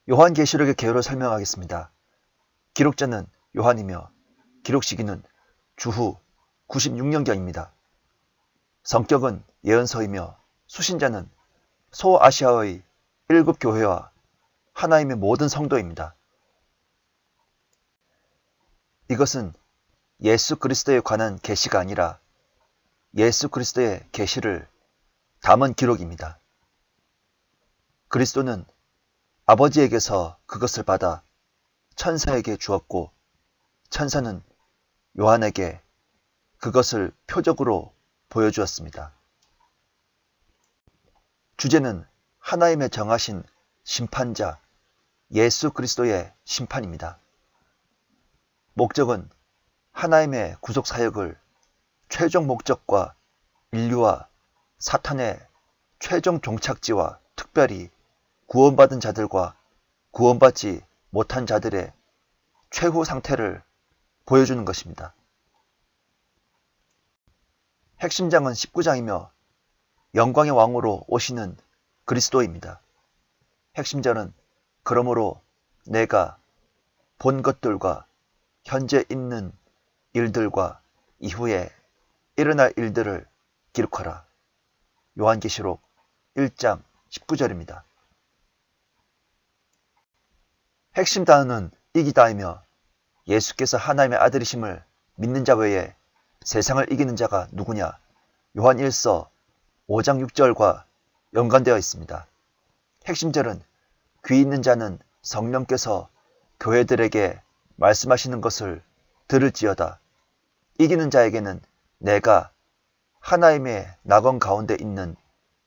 요한계시록의 개요를 설명하겠습니다. 기록자는 요한이며 기록 시기는 주후 96년경입니다. 성격은 예언서이며 수신자는 소아시아의 7 교회와 하나님의 모든 성도입니다. 이것은 예수 그리스도에 관한 계시가 아니라 예수 그리스도의 계시를 담은 기록입니다. 그리스도는 아버지에게서 그것을 받아 천사에게 주었고 천사는 요한에게 그것을 표적으로 보여주었습니다. 주제는 하나님의 정하신 심판자 예수 그리스도의 심판입니다. 목적은 하나님의 구속 사역을 최종 목적과 인류와 사탄의 최종 종착지와 특별히 구원받은 자들과 구원받지 못한 자들의 최후 상태를 보여주는 것입니다. 핵심장은 19장이며 영광의 왕으로 오시는 그리스도입니다. 핵심절은 그러므로 내가 본 것들과 현재 있는 일들과 이후에 일어날 일들을 기록하라. 요한계시록 1장 19절입니다. 핵심 단어는 이기다이며 예수께서 하나님의 아들이심을 믿는 자 외에 세상을 이기는 자가 누구냐? 요한 1서 5장 6절과 연관되어 있습니다. 핵심절은 귀 있는 자는 성령께서 교회들에게 말씀하시는 것을 들을지어다. 이기는 자에게는 내가 하나님의 낙원 가운데 있는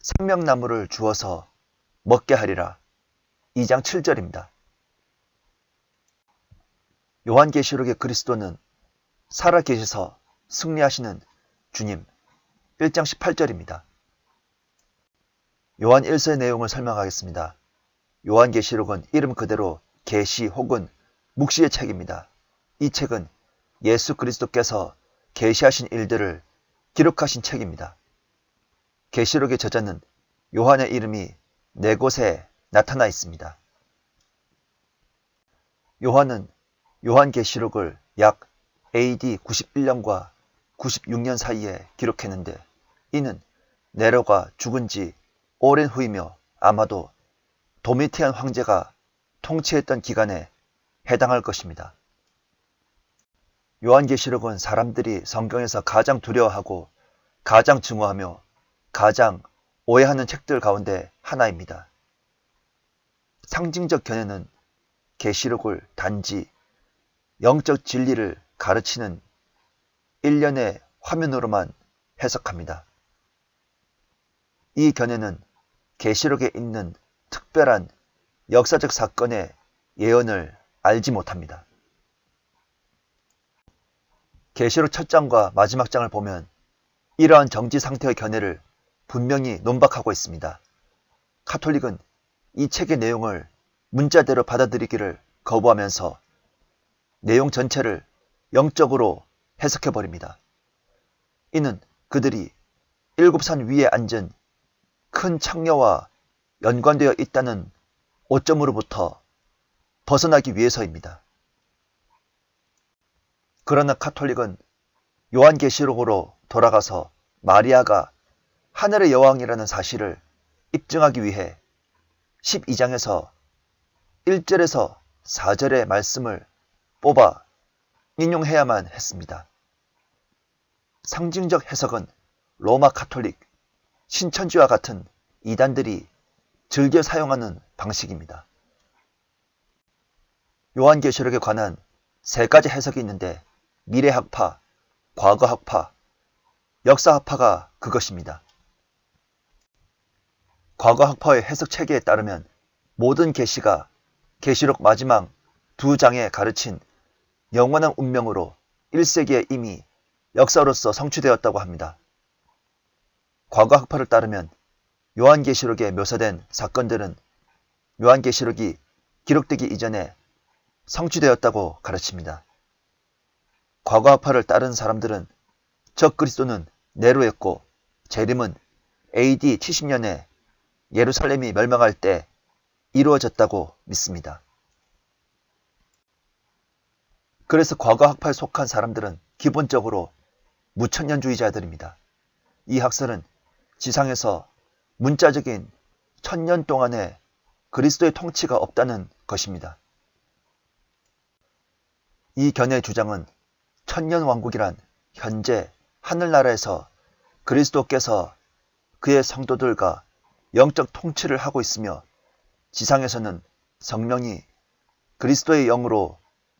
생명나무를 주어서 먹게 하리라. 2장 7절입니다. 요한계시록의 그리스도는 살아계셔서 승리하시는 주님 1장 18절입니다. 요한 1서의 내용을 설명하겠습니다. 요한계시록은 이름 그대로 계시 혹은 묵시의 책입니다. 이 책은 예수 그리스도께서 계시하신 일들을 기록하신 책입니다. 계시록의 저자는 요한의 이름이 4곳에 나타나 있습니다. 요한은 요한계시록을 약 AD 91년과 96년 사이에 기록했는데 이는 네로가 죽은 지 오랜 후이며 아마도 도미티안 황제가 통치했던 기간에 해당할 것입니다. 요한계시록은 사람들이 성경에서 가장 두려워하고 가장 증오하며 가장 오해하는 책들 가운데 하나입니다. 상징적 견해는 계시록을 단지 영적 진리를 가르치는 일련의 화면으로만 해석합니다. 이 견해는 계시록에 있는 특별한 역사적 사건의 예언을 알지 못합니다. 계시록 첫 장과 마지막 장을 보면 이러한 정지 상태의 견해를 분명히 논박하고 있습니다. 카톨릭은 이 책의 내용을 문자대로 받아들이기를 거부하면서 내용 전체를 영적으로 해석해버립니다. 이는 그들이 7산 위에 앉은 큰 창녀와 연관되어 있다는 오점으로부터 벗어나기 위해서입니다. 그러나 카톨릭은 요한계시록으로 돌아가서 마리아가 하늘의 여왕이라는 사실을 입증하기 위해 12장에서 1절에서 4절의 말씀을 뽑아 인용해야만 했습니다. 상징적 해석은 로마 카톨릭, 신천지와 같은 이단들이 즐겨 사용하는 방식입니다. 요한계시록에 관한 3가지 해석이 있는데 미래학파, 과거학파, 역사학파가 그것입니다. 과거학파의 해석 체계에 따르면 모든 계시가 계시록 마지막 2장에 가르친 영원한 운명으로 1세기에 이미 역사로서 성취되었다고 합니다. 과거학파를 따르면 요한계시록에 묘사된 사건들은 요한계시록이 기록되기 이전에 성취되었다고 가르칩니다. 과거학파를 따른 사람들은 적그리스도는 네로였고 재림은 AD 70년에 예루살렘이 멸망할 때 이루어졌다고 믿습니다. 그래서 과거 학파에 속한 사람들은 기본적으로 무천년주의자들입니다. 이 학설은 지상에서 문자적인 1000년 동안의 그리스도의 통치가 없다는 것입니다. 이 견해의 주장은 천년왕국이란 현재 하늘나라에서 그리스도께서 그의 성도들과 영적 통치를 하고 있으며 지상에서는 성령이 그리스도의 영으로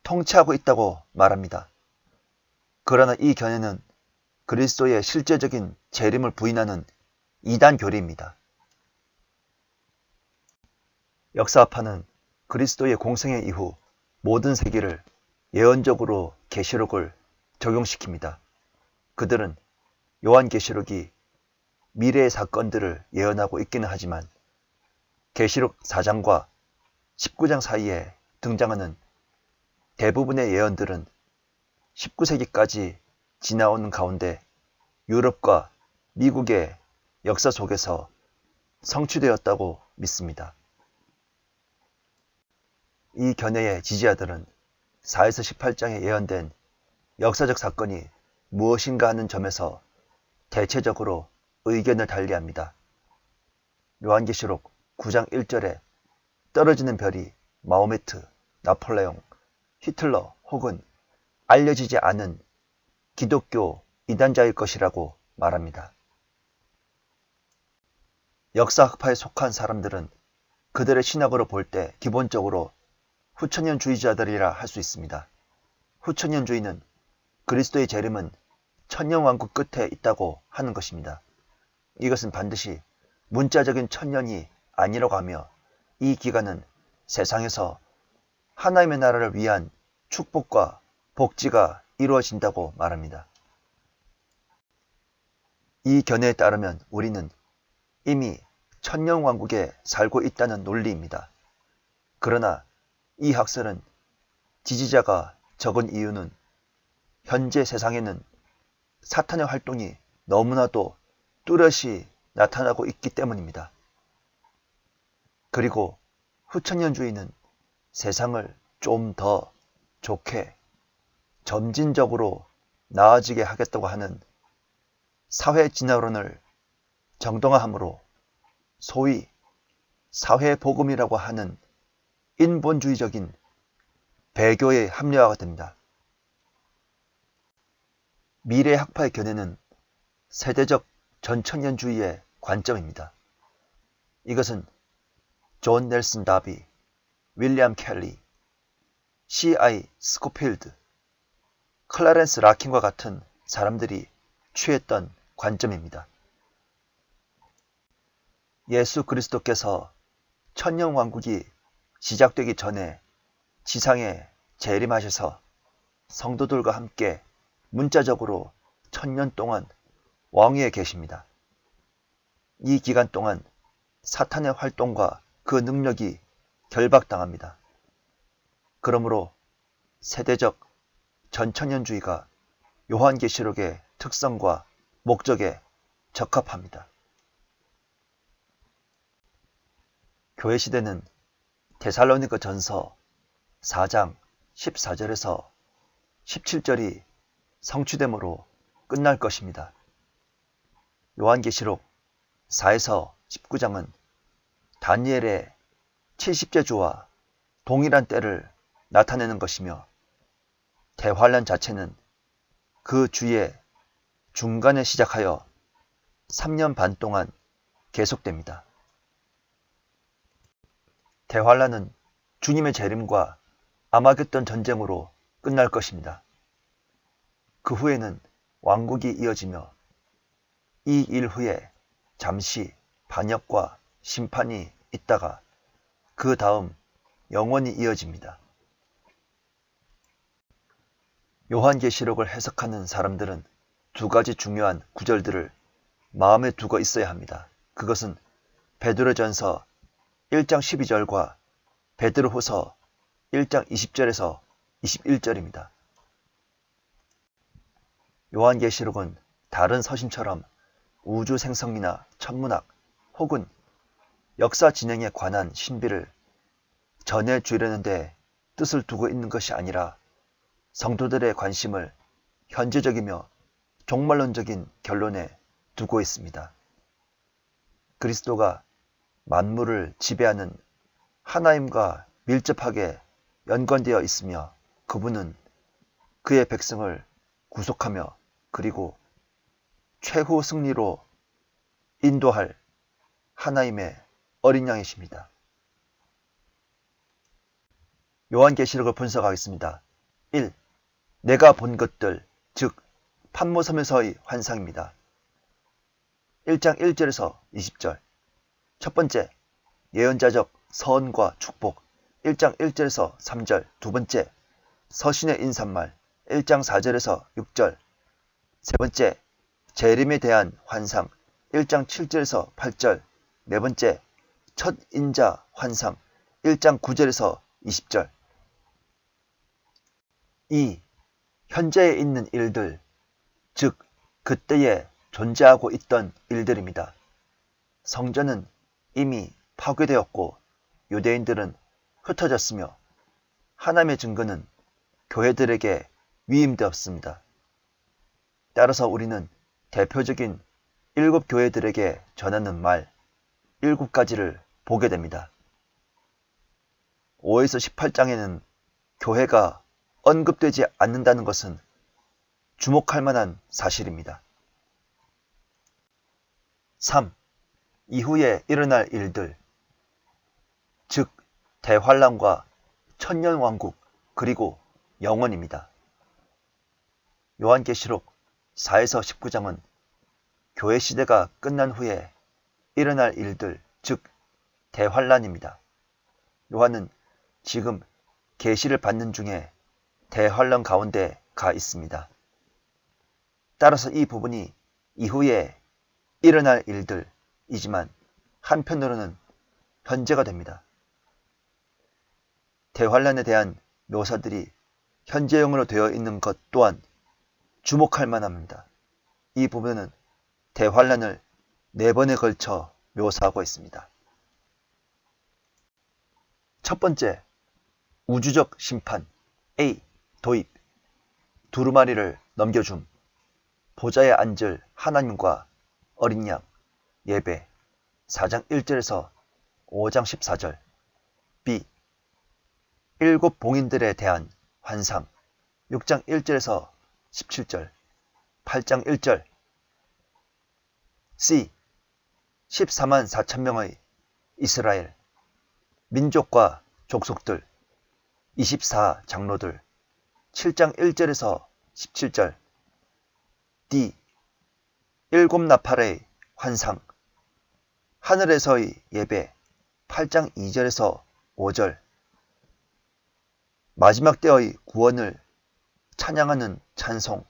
통치하고 있다고 말합니다. 그러나 이 견해는 그리스도의 실제적인 재림을 부인하는 이단 교리입니다. 역사학파는 그리스도의 공생애 이후 모든 세계를 예언적으로 계시록을 적용시킵니다. 그들은 요한계시록이 미래의 사건들을 예언하고 있기는 하지만 계시록 4장과 19장 사이에 등장하는 대부분의 예언들은 19세기까지 지나오는 가운데 유럽과 미국의 역사 속에서 성취되었다고 믿습니다. 이 견해의 지지자들은 4에서 18장에 예언된 역사적 사건이 무엇인가 하는 점에서 대체적으로 의견을 달리합니다. 요한계시록 9장 1절에 떨어지는 별이 마호메트, 나폴레옹, 히틀러 혹은 알려지지 않은 기독교 이단자일 것이라고 말합니다. 역사학파에 속한 사람들은 그들의 신학으로 볼 때 기본적으로 후천년주의자들이라 할 수 있습니다. 후천년주의는 그리스도의 재림은 천년왕국 끝에 있다고 하는 것입니다. 이것은 반드시 문자적인 천년이 아니라고 하며 이 기간은 세상에서 하나님의 나라를 위한 축복과 복지가 이루어진다고 말합니다. 이 견해에 따르면 우리는 이미 천년왕국에 살고 있다는 논리입니다. 그러나 이 학설은 지지자가 적은 이유는 현재 세상에는 사탄의 활동이 너무나도 뚜렷이 나타나고 있기 때문입니다. 그리고 후천년주의는 세상을 좀 더 좋게 점진적으로 나아지게 하겠다고 하는 사회진화론을 정당화함으로 소위 사회복음이라고 하는 인본주의적인 배교에 합리화가 됩니다. 미래학파의 견해는 세대적 전천년주의의 관점입니다. 이것은 존 넬슨 다비, 윌리엄 켈리, C.I. 스코필드, 클라렌스 라킨과 같은 사람들이 취했던 관점입니다. 예수 그리스도께서 천년왕국이 시작되기 전에 지상에 재림하셔서 성도들과 함께 문자적으로 1000년 동안 왕위에 계십니다. 이 기간 동안 사탄의 활동과 그 능력이 결박당합니다. 그러므로 세대적 전천년주의가 요한계시록의 특성과 목적에 적합합니다. 교회 시대는 데살로니가 전서 4장 14절에서 17절이 성취됨으로 끝날 것입니다. 요한계시록 4에서 19장은 다니엘의 70째 주와 동일한 때를 나타내는 것이며 대환란 자체는 그 주의 중간에 시작하여 3년 반 동안 계속됩니다. 대환란은 주님의 재림과 아마겟돈 전쟁으로 끝날 것입니다. 그 후에는 왕국이 이어지며 이 일 후에 잠시 반역과 심판이 있다가 그 다음 영원히 이어집니다. 요한계시록을 해석하는 사람들은 두 가지 중요한 구절들을 마음에 두고 있어야 합니다. 그것은 베드로전서 1장 12절과 베드로후서 1장 20절에서 21절입니다. 요한계시록은 다른 서신처럼 우주 생성이나 천문학 혹은 역사 진행에 관한 신비를 전해주려는데 뜻을 두고 있는 것이 아니라 성도들의 관심을 현재적이며 종말론적인 결론에 두고 있습니다. 그리스도가 만물을 지배하는 하나님과 밀접하게 연관되어 있으며 그분은 그의 백성을 구속하며 그리고 최후 승리로 인도할 하나님의 어린 양이십니다. 요한계시록을 분석하겠습니다. 1. 내가 본 것들, 즉 판모섬에서의 환상입니다. 1장 1절에서 20절. 첫 번째, 예언자적 선과 축복 1장 1절에서 3절. 두 번째, 서신의 인사말 1장 4절에서 6절. 세 번째, 재림에 대한 환상 1장 7절에서 8절. 네 번째, 첫 인자 환상 1장 9절에서 20절. 2. 현재에 있는 일들, 즉 그때에 존재하고 있던 일들입니다. 성전은 이미 파괴되었고 유대인들은 흩어졌으며 하나님의 증거는 교회들에게 위임되었습니다. 따라서 우리는 대표적인 7교회들에게 전하는 말 7가지를 보게 됩니다. 5에서 18장에는 교회가 언급되지 않는다는 것은 주목할 만한 사실입니다. 3. 이후에 일어날 일들, 즉 대환란과 천년왕국 그리고 영원입니다. 요한계시록 4에서 19장은 교회 시대가 끝난 후에 일어날 일들, 즉 대환란입니다. 요한은 지금 계시를 받는 중에 대환란 가운데 가 있습니다. 따라서 이 부분이 이후에 일어날 일들이지만 한편으로는 현재가 됩니다. 대환란에 대한 묘사들이 현재형으로 되어 있는 것 또한 주목할 만합니다. 이 부분은 대환란을 4번에 걸쳐 묘사하고 있습니다. 첫 번째, 우주적 심판 A. 도입 두루마리를 넘겨줌 보좌에 앉을 하나님과 어린 양 예배 4장 1절에서 5장 14절. B. 7 봉인들에 대한 환상 6장 1절에서 17절 8장 1절. C. 14만 4천 명의 이스라엘 민족과 족속들 24 장로들 7장 1절에서 17절. D. 7 나팔의 환상 하늘에서의 예배 8장 2절에서 5절. 마지막 때의 구원을 찬양하는 찬송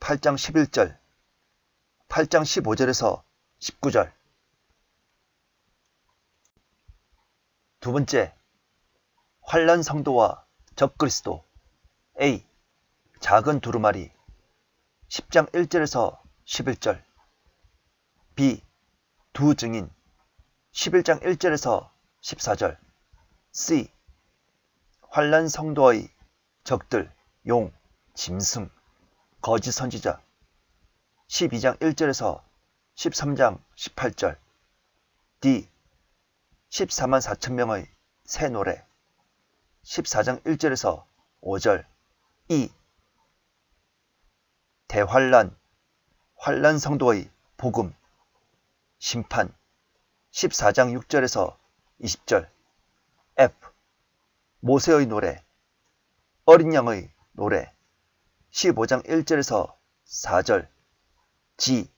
8장 11절 8장 15절에서 19절. 두 번째, 환란 성도와 적그리스도 A. 작은 두루마리 10장 1절에서 11절. B. 두 증인 11장 1절에서 14절. C. 환란 성도의 적들 용, 짐승, 거짓 선지자 12장 1절에서 13장 18절. D. 14만 4천 명의 새 노래 14장 1절에서 5절. E. 대환란, 환란 성도의 복음, 심판 14장 6절에서 20절. F. 모세의 노래, 어린 양의 노래 15장 1절에서 4절. G.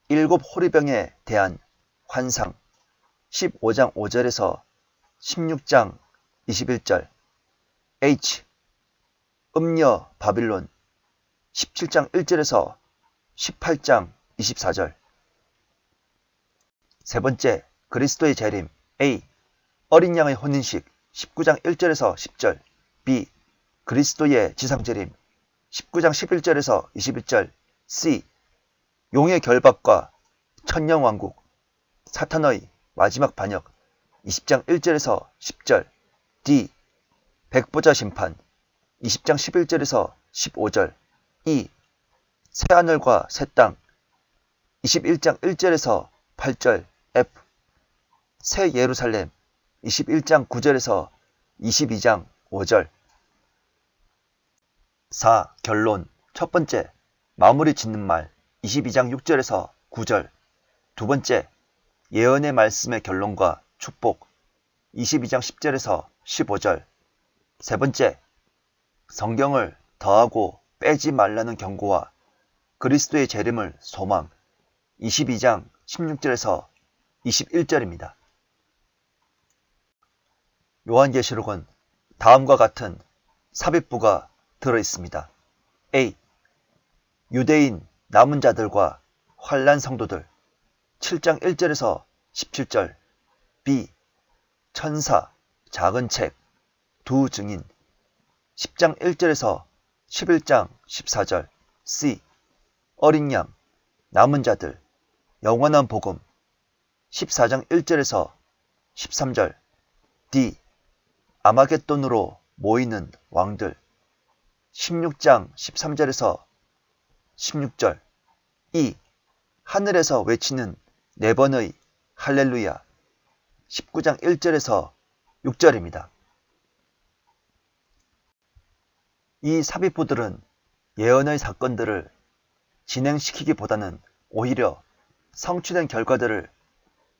7 호리병에 대한 환상 15장 5절에서 16장 21절. H. 음녀 바빌론 17장 1절에서 18장 24절. 세 번째, 그리스도의 재림 A. 어린 양의 혼인식 19장 1절에서 10절. B. 그리스도의 지상재림 19장 11절에서 21절. C. 용의 결박과 천년왕국 사탄의 마지막 반역 20장 1절에서 10절. D. 백보자 심판 20장 11절에서 15절. E. 새하늘과 새 땅 21장 1절에서 8절. F. 새 예루살렘 21장 9절에서 22장 5절. 4. 결론. 첫 번째, 마무리 짓는 말 22장 6절에서 9절. 두 번째, 예언의 말씀의 결론과 축복 22장 10절에서 15절. 세 번째, 성경을 더하고 빼지 말라는 경고와 그리스도의 재림을 소망 22장 16절에서 21절입니다. 요한계시록은 다음과 같은 삽입부가 들어있습니다. A. 유대인 남은 자들과 환난 성도들 7장 1절에서 17절. B. 천사 작은 책 두 증인 10장 1절에서 11장 14절. C. 어린 양 남은 자들 영원한 복음 14장 1절에서 13절. D. 아마겟돈으로 모이는 왕들 16장 13절에서 16절. E. 하늘에서 외치는 네 번의 할렐루야 19장 1절에서 6절입니다. 이 삽입부들은 예언의 사건들을 진행시키기보다는 오히려 성취된 결과들을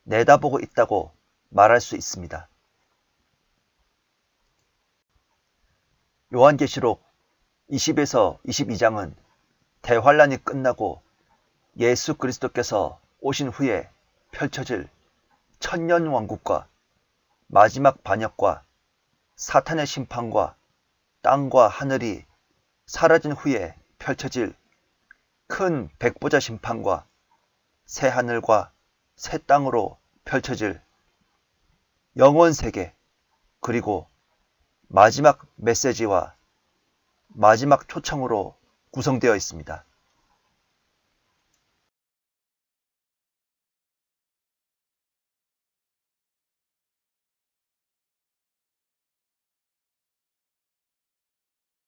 내다보고 있다고 말할 수 있습니다. 요한계시록 20에서 22장은 대환란이 끝나고 예수 그리스도께서 오신 후에 펼쳐질 천년왕국과 마지막 반역과 사탄의 심판과 땅과 하늘이 사라진 후에 펼쳐질 큰 백보자 심판과 새 하늘과 새 땅으로 펼쳐질 영원 세계 그리고 마지막 메시지와 마지막 초청으로 구성되어 있습니다.